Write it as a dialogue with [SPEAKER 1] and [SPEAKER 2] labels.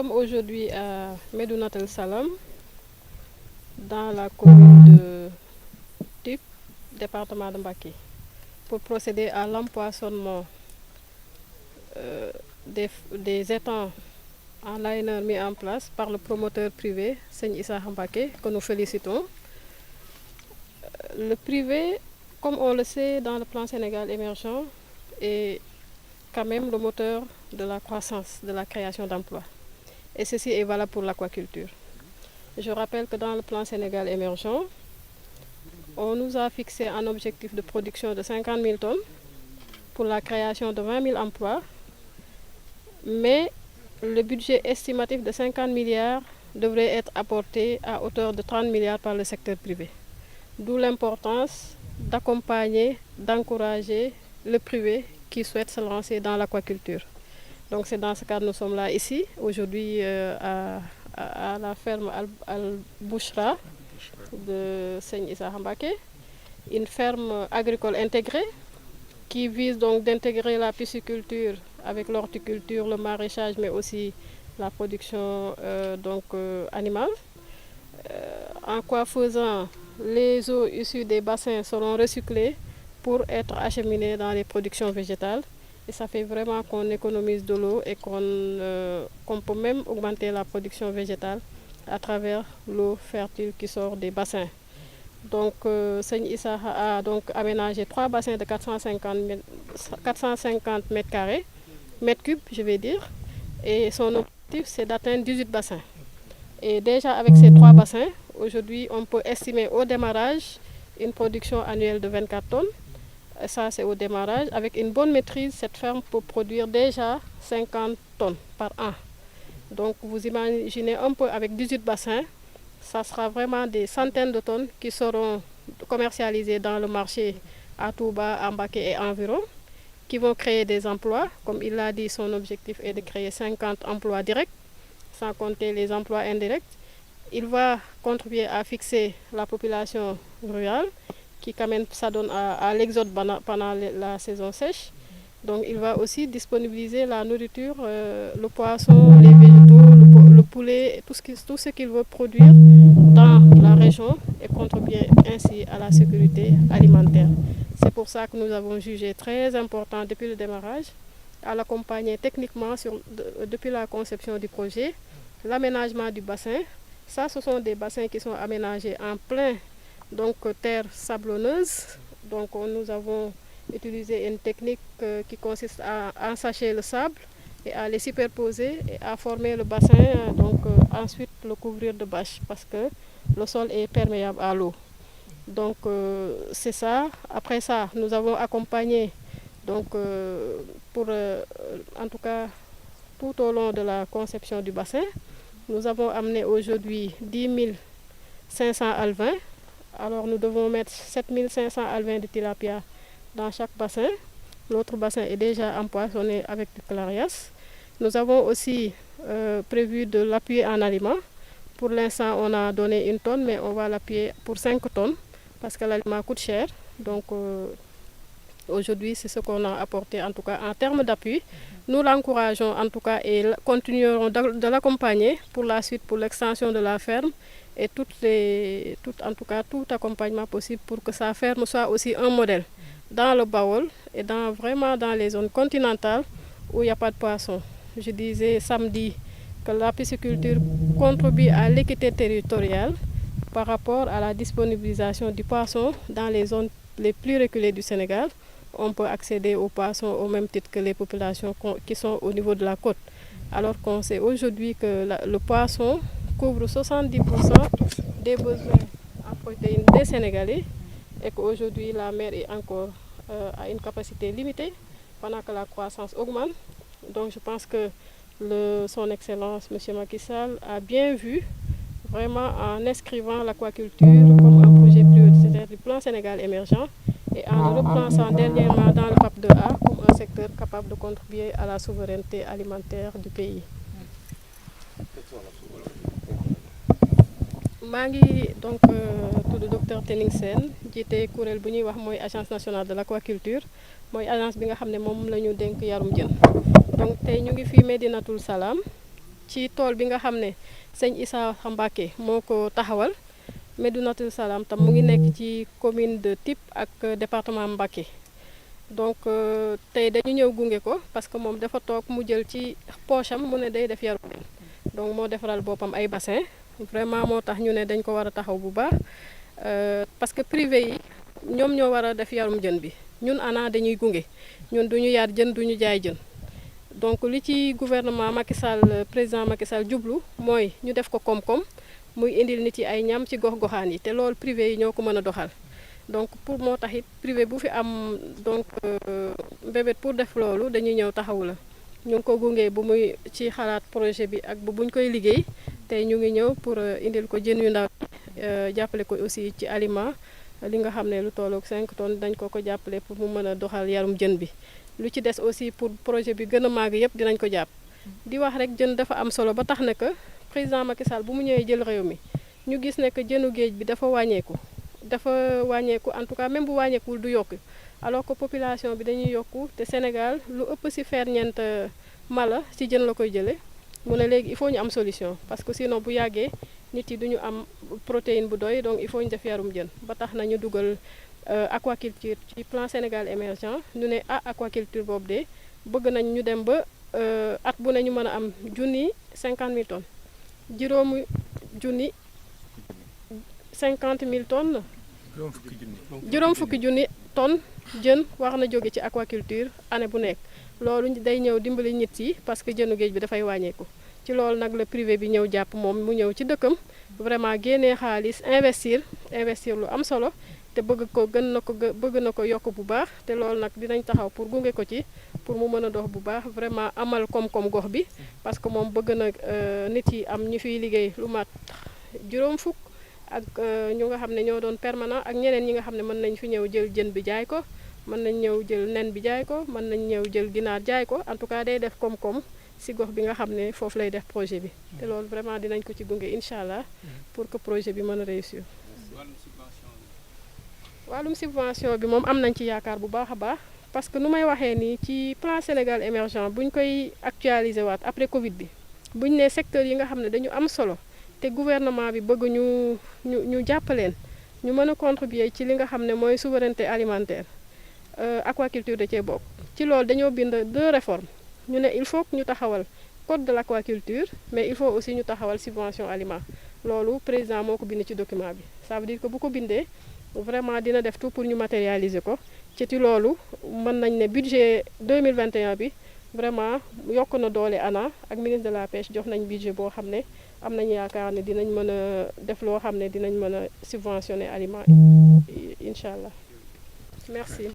[SPEAKER 1] Nous sommes aujourd'hui à Médounatul Salam, dans la commune de Tip, département de Mbacké, pour procéder à l'empoisonnement des étangs en liner mis en place par le promoteur privé, Seigne Issa Mbacké, que nous félicitons. Le privé, comme on le sait dans le plan Sénégal émergent, est quand même le moteur de la croissance, de la création d'emplois. Et ceci est valable pour l'aquaculture. Je rappelle que dans le plan Sénégal émergent, on nous a fixé un objectif de production de 50 000 tonnes pour la création de 20 000 emplois, mais le budget estimatif de 50 milliards devrait être apporté à hauteur de 30 milliards par le secteur privé. D'où l'importance d'accompagner, d'encourager le privé qui souhaite se lancer dans l'aquaculture. Donc c'est dans ce cadre que nous sommes là ici, aujourd'hui à la ferme Al-Bouchra de Seigne Issa Mbacké, une ferme agricole intégrée qui vise donc d'intégrer la pisciculture avec l'horticulture, le maraîchage, mais aussi la production animale. En quoi faisant, les eaux issues des bassins seront recyclées pour être acheminées dans les productions végétales. Et ça fait vraiment qu'on économise de l'eau et qu'on peut même augmenter la production végétale à travers l'eau fertile qui sort des bassins. Donc, Seigne Issa a donc aménagé 3 bassins de 450 mètres carrés, mètres cubes, je vais dire. Et son objectif, c'est d'atteindre 18 bassins. Et déjà, avec ces 3 bassins, aujourd'hui, on peut estimer au démarrage une production annuelle de 24 tonnes. Et ça, c'est au démarrage. Avec une bonne maîtrise, cette ferme peut produire déjà 50 tonnes par an. Donc, vous imaginez un peu avec 18 bassins, ça sera vraiment des centaines de tonnes qui seront commercialisées dans le marché à Touba, à Mbacké et environ, qui vont créer des emplois. Comme il l'a dit, son objectif est de créer 50 emplois directs, sans compter les emplois indirects. Il va contribuer à fixer la population rurale, qui quand même s'adonne à l'exode pendant la saison sèche. Donc il va aussi disponibiliser la nourriture, le poisson, les végétaux, le poulet, tout ce qu'il veut produire dans la région et contribuer ainsi à la sécurité alimentaire. C'est pour ça que nous avons jugé très important depuis le démarrage à l'accompagner techniquement depuis la conception du projet, l'aménagement du bassin. Ça, ce sont des bassins qui sont aménagés en plein terre sablonneuse. Donc nous avons utilisé une technique qui consiste à ensacher le sable et à les superposer et à former le bassin, ensuite le couvrir de bâches parce que le sol est perméable à l'eau. Donc c'est ça. Après ça, nous avons accompagné en tout cas tout au long de la conception du bassin. Nous avons amené aujourd'hui 10 500 alevins. Alors nous devons mettre 7 500 alevins de tilapia dans chaque bassin. L'autre bassin est déjà empoisonné avec du clarias. Nous avons aussi prévu de l'appuyer en aliments. Pour l'instant, on a donné 1 tonne, mais on va l'appuyer pour 5 tonnes parce que l'aliment coûte cher. Donc aujourd'hui, c'est ce qu'on a apporté en tout cas en termes d'appui. Nous l'encourageons en tout cas et continuerons de l'accompagner pour la suite, pour l'extension de la ferme et tout accompagnement possible pour que sa ferme soit aussi un modèle dans le Baol et vraiment dans les zones continentales où il n'y a pas de poissons. Je disais samedi que la pisciculture contribue à l'équité territoriale par rapport à la disponibilisation du poisson dans les zones les plus reculées du Sénégal. On peut accéder aux poissons au même titre que les populations qui sont au niveau de la côte. Alors qu'on sait aujourd'hui que le poisson couvre 70% des besoins en protéines des Sénégalais et qu'aujourd'hui la mer est encore à une capacité limitée pendant que la croissance augmente. Donc je pense que son Excellence, M. Macky Sall, a bien vu vraiment en inscrivant l'aquaculture comme un projet prioritaire du plan Sénégal émergent et en le replaçant dernièrement dans le PAP 2A comme un secteur capable de contribuer à la souveraineté alimentaire du pays. maa ngi donc tudd docteur Tening Sène jiite kuréel bu ñuy wax mooy agence nationale de l'aquaculture mooy agence bi nga xam ne moom la ñu dénk yarum jën. Donc tey ñu ngi fii Médinatoul Salam ci tool bi nga xam ne sëñ Issa Mbacké moo ko taxawal. Médinatoul Salam tam mu ngi nekk ci commune de Typ ak département Mbacké. Donc tey dañu ñëw gunge ko parce que moom dafa toog mu jël ci poche am mu ne day def yarum jën donc moo defaral boppam ay bassin vraiment moo tax ñu ne dañ ko war a taxaw bu baax parce que privé yi ñoom ñoo war a def yarum jën bi ñun ANA dañuy gunge ñun duñu yar jën duñu jaay jën donc li ci gouvernement Macky Sall président Macky Sall jublu mooy ñu def ko koom-koom muy indil nit yi ay ñam ci gox-goxaan yi te loolu privé yi ñoo ko mën a doxal. Donc pour moo tax it privé bu fi am donc mbébét pour def loolu dañuy ñëw taxawu la ñu ngi ko gunge bu muy ci xalaat projet bi ak bu buñ koy liggéey tey ñu ngi ñëw pour indil ko jën yu ndaw jàppale ko aussi ci aliment li nga xam ne lu tolloog 5 tonnes dañ ko jàppale pour mu mën a doxal yarum jën bi lu ci des aussi pour projet bi gën a màgg yëpp dinañ ko jàpp di wax rek jën dafa am solo ba tax na que président Macky Sall bu mu ñëwee jël réew mi ñu gis ne que jënu géej bi dafa wàññeeku en tout cas même bu wàññeekuwul du yokk alors que population bi dañuy yokku te Sénégal lu ëpp ci ferñeent mala ci jën la koy jëlee mu ne léegi il faut ñu am solution parce que sinon bu yàggee nit yi duñu am protéine bu doy donc il faut ñu def yarum jën ba tax na ñu dugal aquaculture ci plan Sénégal émergent ñu ne aquaculture boobu de bëgg nañ ñu dem ba at bu ne ñu mën a am 50 000 tonnes juróomi junni 50 000 tonnes la. juróom fukki junni tonnes jën war na jóge ci aquaculture année bu nekk loolu day ñëw dimbali nit yi parce que jënu géej bi dafay wàññeeku ci loolu nag la privé bi ñëw jàpp moom mu ñëw ci dëkkam vraiment génnee xaalis investir lu am solo te bëgg na ko yokk bu baax te loolu nag dinañ taxaw pour gunge ko ci pour mu mën a dox bu baax vraiment amal koom-koom gox bi parce que moom bëgg na nit yi am ñu fiy liggéey lu mat juróom fukk ak ñu nga xam ne ñoo doon permanent ak ñeneen ñi nga xam ne mën nañ fi ñëw jël jën bi jaay ko mën nañ ñëw jël nen bi jaay ko mën nañ ñëw jël ginaar jaay ko en tout cas day def koom-koom ci gox bi nga xam ne foofu lay def projet bi te loolu vraiment dinañ ko ci gunge incha allah pour que projet bi mën a réussir. wàllum subvention bi moom am nañ ci yaakaar bu baax a baax parce que nu may waxee nii ci plan Sénégal émergent buñ koy actualiser waat après Covid bi buñ ne secteur yi nga xam ne dañu am solo. te gouvernement bi bëgg ñu jàppaleen ñu mën a contribuer ci li nga xam ne mooy souveraineté alimentaire aquaculture da cee bokk ci loolu dañoo bind 2 réformes ñu ne il faut que ñu taxawal code de l'aquaculture mais il faut aussi ñu taxawal subvention aliment loolu président moo ko bind ci document bi ça veut dire que bu ko bindee vraiment dina def tout pour ñu matérialiser ko ci loolu mën nañ ne budget 2021 bi vraiment yokk na doole ANA ak ministre de la pêche jox nañ budget boo xam ne am nañu yaakaar ne dinañ mën a def loo xam ne dinañ mën a subventionner aliment incha allah merci